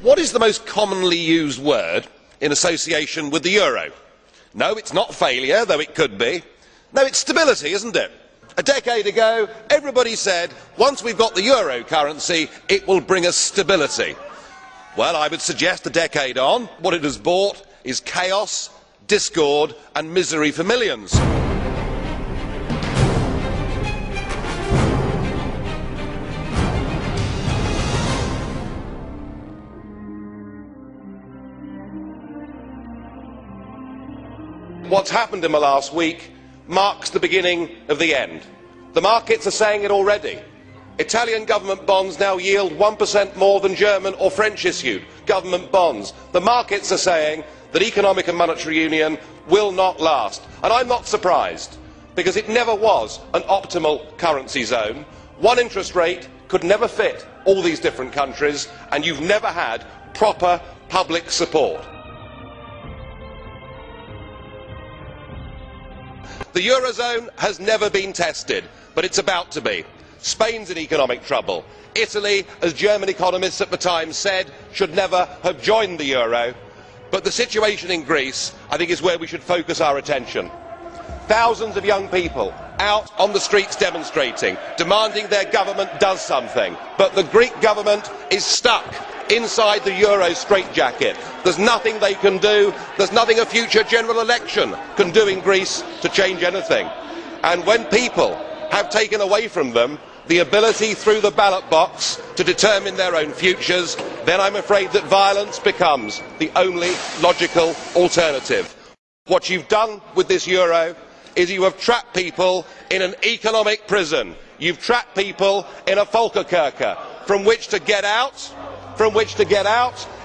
What is the most commonly used word in association with the euro? No, it's not failure, though it could be. No, it's stability, isn't it? A decade ago, everybody said, once we've got the euro currency, it will bring us stability. Well, I would suggest a decade on, what it has brought is chaos, discord and misery for millions. What's happened in the last week marks the beginning of the end. The markets are saying it already. Italian government bonds now yield 1% more than German or French issued government bonds. The markets are saying that economic and monetary union will not last. And I'm not surprised, because it never was an optimal currency zone. One interest rate could never fit all these different countries, and you've never had proper public support. The eurozone has never been tested, but it's about to be. Spain's in economic trouble. Italy, as German economists at the time said, should never have joined the euro. But the situation in Greece, I think, is where we should focus our attention. Thousands of young people out on the streets demonstrating, demanding their government does something. But the Greek government is stuck inside the euro straitjacket. There's nothing they can do. There's nothing a future general election can do in Greece to change anything. And when people have taken away from them the ability through the ballot box to determine their own futures, then I'm afraid that violence becomes the only logical alternative. What you've done with this euro is you have trapped people in an economic prison. You've trapped people in a Volkerkerker from which to get out.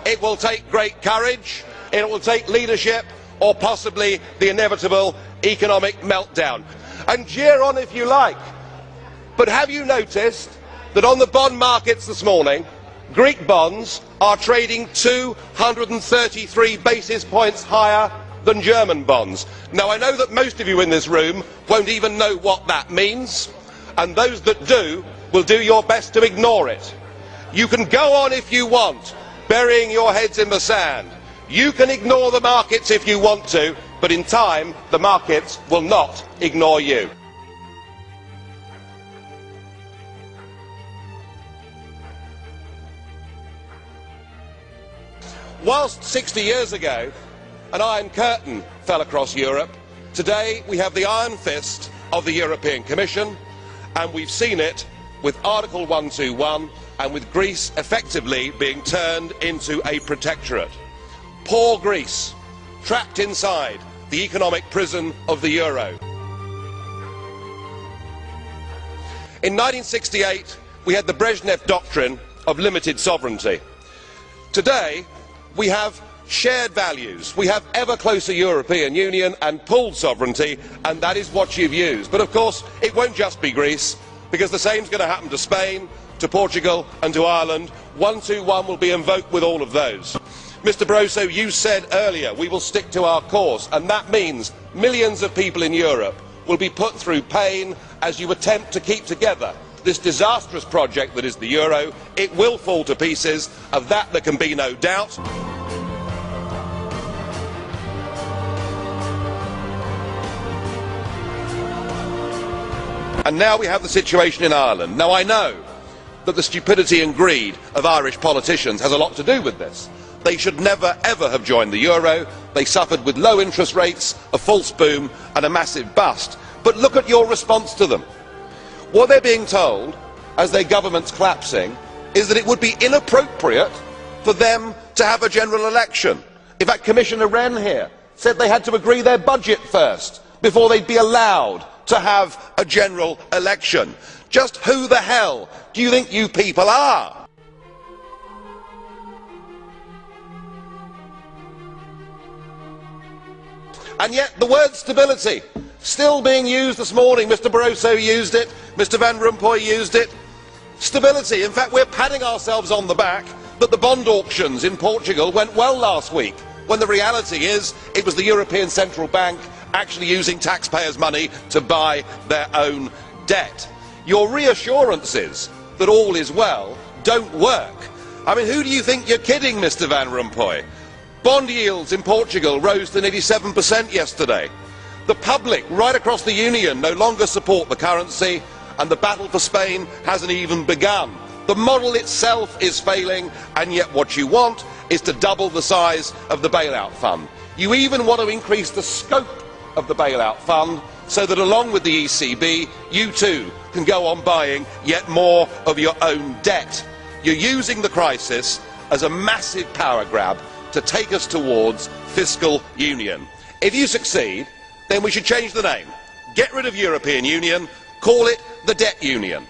It will take great courage, it will take leadership, or possibly the inevitable economic meltdown. And jeer on if you like, but have you noticed that on the bond markets this morning, Greek bonds are trading 233 basis points higher than German bonds? Now, I know that most of you in this room won't even know what that means, and those that do will do your best to ignore it. You can go on if you want, burying your heads in the sand. You can ignore the markets if you want to, but in time the markets will not ignore you. Whilst 60 years ago an iron curtain fell across Europe, today we have the iron fist of the European Commission, and we've seen it with Article 121 and with Greece effectively being turned into a protectorate. Poor Greece, trapped inside the economic prison of the euro. In 1968 we had the Brezhnev doctrine of limited sovereignty. Today we have shared values, we have ever closer European Union and pooled sovereignty, and that is what you've used. But of course it won't just be Greece, because the same is going to happen to Spain, to Portugal and to Ireland. 121 will be invoked with all of those. Mr Barroso, you said earlier we will stick to our course, and that means millions of people in Europe will be put through pain as you attempt to keep together this disastrous project that is the euro. It will fall to pieces, of that there can be no doubt. And now we have the situation in Ireland. Now, I know that the stupidity and greed of Irish politicians has a lot to do with this. They should never ever have joined the euro. They suffered with low interest rates, a false boom and a massive bust. But look at your response to them. What they're being told, as their government's collapsing, is that it would be inappropriate for them to have a general election. In fact, Commissioner Rant here said they had to agree their budget first before they'd be allowed to have a general election. Just who the hell do you think you people are? And yet the word stability still being used this morning. Mr Barroso used it, Mr Van Rompuy used it. Stability. In fact, we're patting ourselves on the back that the bond auctions in Portugal went well last week, when the reality is it was the European Central Bank actually using taxpayers' money to buy their own debt. Your reassurances that all is well don't work. I mean, who do you think you're kidding, Mr Van Rompuy? Bond yields in Portugal rose to nearly 7% yesterday. The public right across the Union no longer support the currency, and the battle for Spain hasn't even begun. The model itself is failing, and yet what you want is to double the size of the bailout fund. You even want to increase the scope of the bailout fund so that along with the ECB, you too can go on buying yet more of your own debt. You're using the crisis as a massive power grab to take us towards fiscal union. If you succeed, then we should change the name. Get rid of European Union, call it the Debt Union.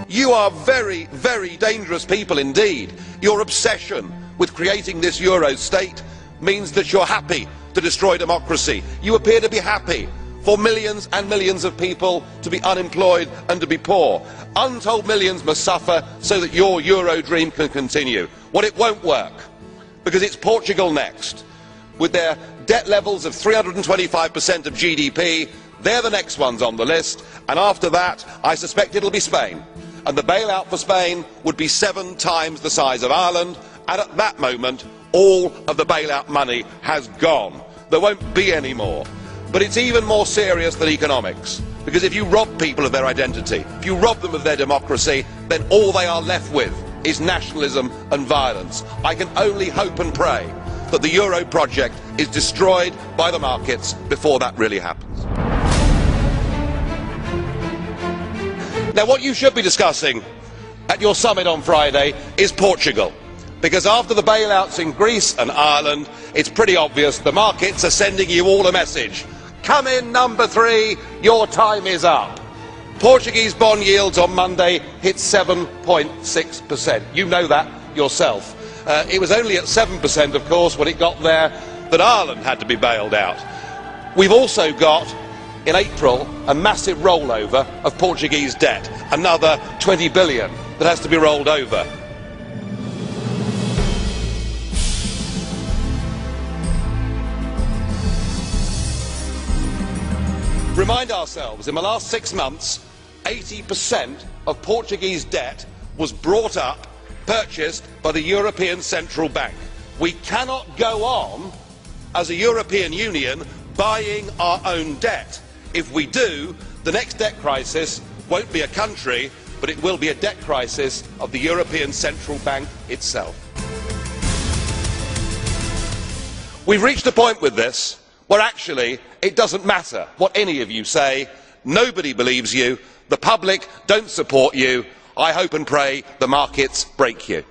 You are very, very dangerous people indeed. Your obsession with creating this Euro state means that you're happy to destroy democracy. You appear to be happy for millions and millions of people to be unemployed and to be poor. Untold millions must suffer so that your Euro dream can continue. Well, it won't work, because it's Portugal next. With their debt levels of 325% of GDP, they're the next ones on the list, and after that, I suspect it'll be Spain. And the bailout for Spain would be 7 times the size of Ireland, and at that moment, all of the bailout money has gone. There won't be any more. But it's even more serious than economics, because if you rob people of their identity, if you rob them of their democracy, then all they are left with is nationalism and violence. I can only hope and pray that the Euro project is destroyed by the markets before that really happens. Now, what you should be discussing at your summit on Friday is Portugal, because after the bailouts in Greece and Ireland, it's pretty obvious the markets are sending you all a message. Come in, number 3, your time is up. Portuguese bond yields on Monday hit 7.6%. You know that yourself. It was only at 7%, of course, when it got there that Ireland had to be bailed out. We've also got, in April, a massive rollover of Portuguese debt, another 20 billion that has to be rolled over. Remind ourselves, in the last 6 months, 80% of Portuguese debt was brought up, purchased by the European Central Bank. We cannot go on as a European Union buying our own debt. If we do, the next debt crisis won't be a country, but it will be a debt crisis of the European Central Bank itself. We've reached a point with this where actually it doesn't matter what any of you say. Nobody believes you. The public don't support you. I hope and pray the markets break you.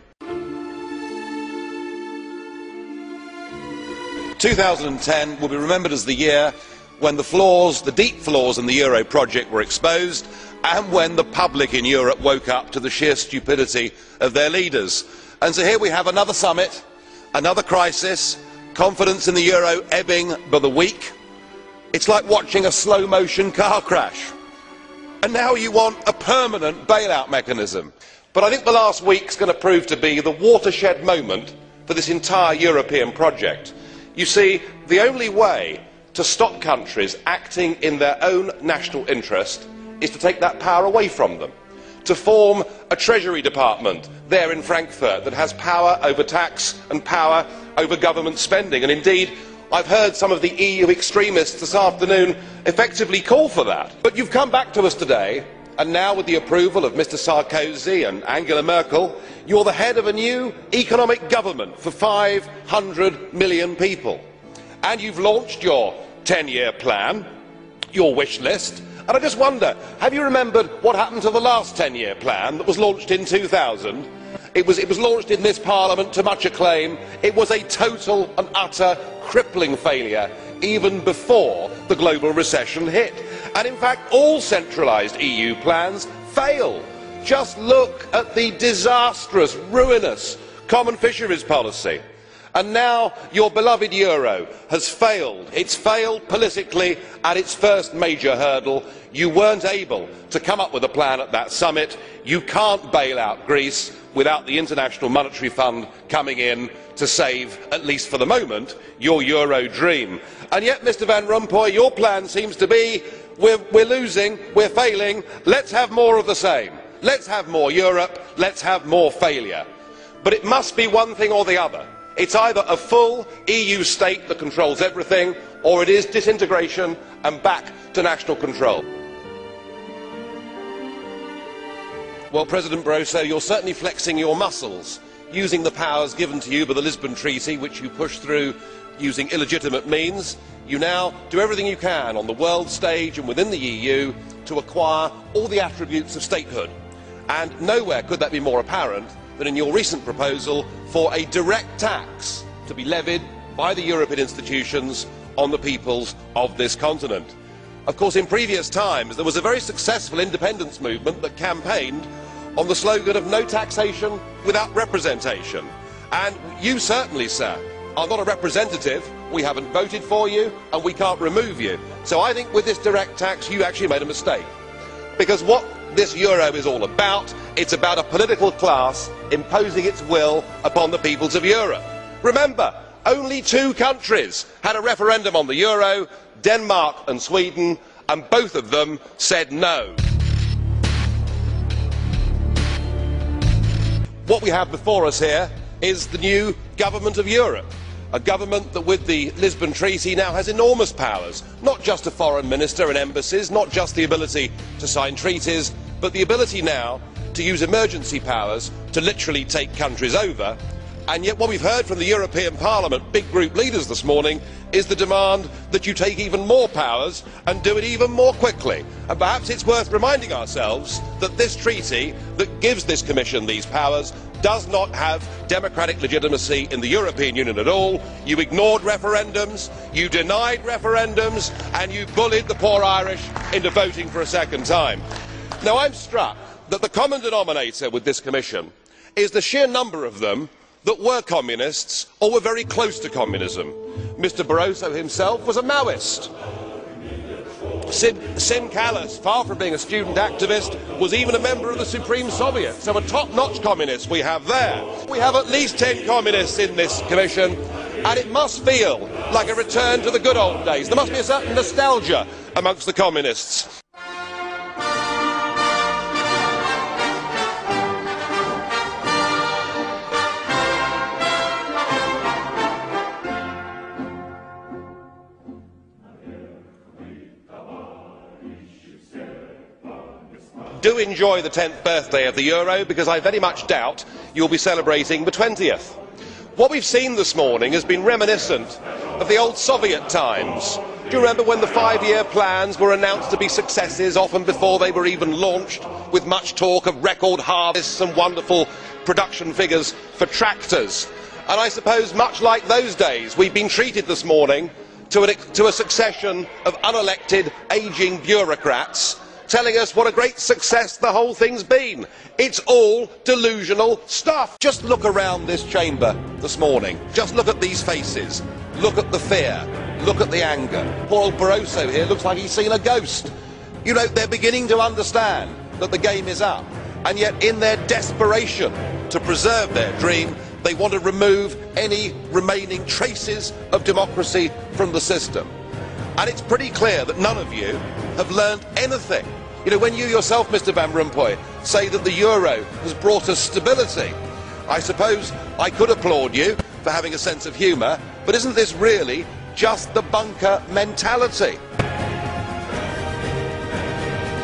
2010 will be remembered as the year when the flaws, the deep flaws in the Euro project were exposed, and when the public in Europe woke up to the sheer stupidity of their leaders. And so here we have another summit, another crisis, confidence in the euro ebbing by the week. It's like watching a slow-motion car crash. And now you want a permanent bailout mechanism. But I think the last week's going to prove to be the watershed moment for this entire European project. You see, the only way to stop countries acting in their own national interest is to take that power away from them, to form a Treasury Department there in Frankfurt that has power over tax and power over government spending. And indeed, I've heard some of the EU extremists this afternoon effectively call for that. But you've come back to us today, and now with the approval of Mr Sarkozy and Angela Merkel, you're the head of a new economic government for 500 million people. And you've launched your 10-year plan, your wish list. And I just wonder, have you remembered what happened to the last 10-year plan that was launched in 2000? It was launched in this Parliament to much acclaim. It was a total and utter crippling failure even before the global recession hit. And in fact, all centralised EU plans fail. Just look at the disastrous, ruinous common fisheries policy. And now your beloved euro has failed. It's failed politically at its first major hurdle. You weren't able to come up with a plan at that summit. You can't bail out Greece without the International Monetary Fund coming in to save, at least for the moment, your euro dream. And yet, Mr Van Rompuy, your plan seems to be we're losing, we're failing, let's have more of the same. Let's have more Europe, let's have more failure. But it must be one thing or the other. It's either a full EU state that controls everything, or it is disintegration and back to national control. Well, President Barroso, you're certainly flexing your muscles, using the powers given to you by the Lisbon Treaty, which you pushed through using illegitimate means. You now do everything you can on the world stage and within the EU to acquire all the attributes of statehood. And nowhere could that be more apparent than in your recent proposal for a direct tax to be levied by the European institutions on the peoples of this continent. Of course, in previous times there was a very successful independence movement that campaigned on the slogan of no taxation without representation. And you certainly, sir, are not a representative. We haven't voted for you and we can't remove you. So I think with this direct tax you actually made a mistake. Because what this euro is all about, it's about a political class imposing its will upon the peoples of Europe. Remember, only 2 countries had a referendum on the euro, Denmark and Sweden, and both of them said no. What we have before us here is the new government of Europe. A government that with the Lisbon Treaty now has enormous powers, not just a foreign minister and embassies, not just the ability to sign treaties, but the ability now to use emergency powers to literally take countries over. And yet what we've heard from the European Parliament big group leaders this morning is the demand that you take even more powers and do it even more quickly. And perhaps it's worth reminding ourselves that this treaty that gives this Commission these powers does not have democratic legitimacy in the European Union at all. You ignored referendums, you denied referendums, and you bullied the poor Irish into voting for a second time. Now I'm struck that the common denominator with this Commission is the sheer number of them that were communists or were very close to communism. Mr Barroso himself was a Maoist. Sim Kallas, far from being a student activist, was even a member of the Supreme Soviet. So a top-notch communist we have there. We have at least 10 communists in this Commission, and it must feel like a return to the good old days. There must be a certain nostalgia amongst the communists. Do enjoy the 10th birthday of the euro, because I very much doubt you'll be celebrating the 20th. What we've seen this morning has been reminiscent of the old Soviet times. Do you remember when the 5-year plans were announced to be successes, often before they were even launched, with much talk of record harvests and wonderful production figures for tractors? And I suppose, much like those days, we've been treated this morning to a succession of unelected, ageing bureaucrats telling us what a great success the whole thing's been. It's all delusional stuff. Just look around this chamber this morning. Just look at these faces. Look at the fear. Look at the anger. Poor old Barroso here looks like he's seen a ghost. You know, they're beginning to understand that the game is up. And yet in their desperation to preserve their dream, they want to remove any remaining traces of democracy from the system. And it's pretty clear that none of you have learned anything. You know, when you yourself, Mr Van Rompuy, say that the euro has brought us stability, I suppose I could applaud you for having a sense of humour, but isn't this really just the bunker mentality?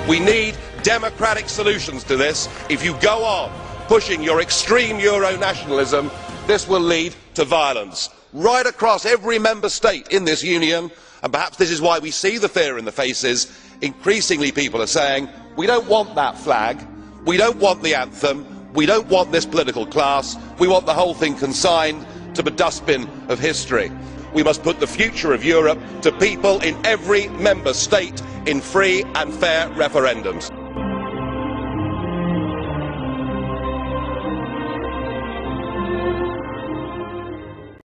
We need democratic solutions to this. If you go on pushing your extreme euro nationalism, this will lead to violence right across every member state in this union. And perhaps this is why we see the fear in the faces. Increasingly people are saying, we don't want that flag, we don't want the anthem, we don't want this political class, we want the whole thing consigned to the dustbin of history. We must put the future of Europe to people in every member state in free and fair referendums.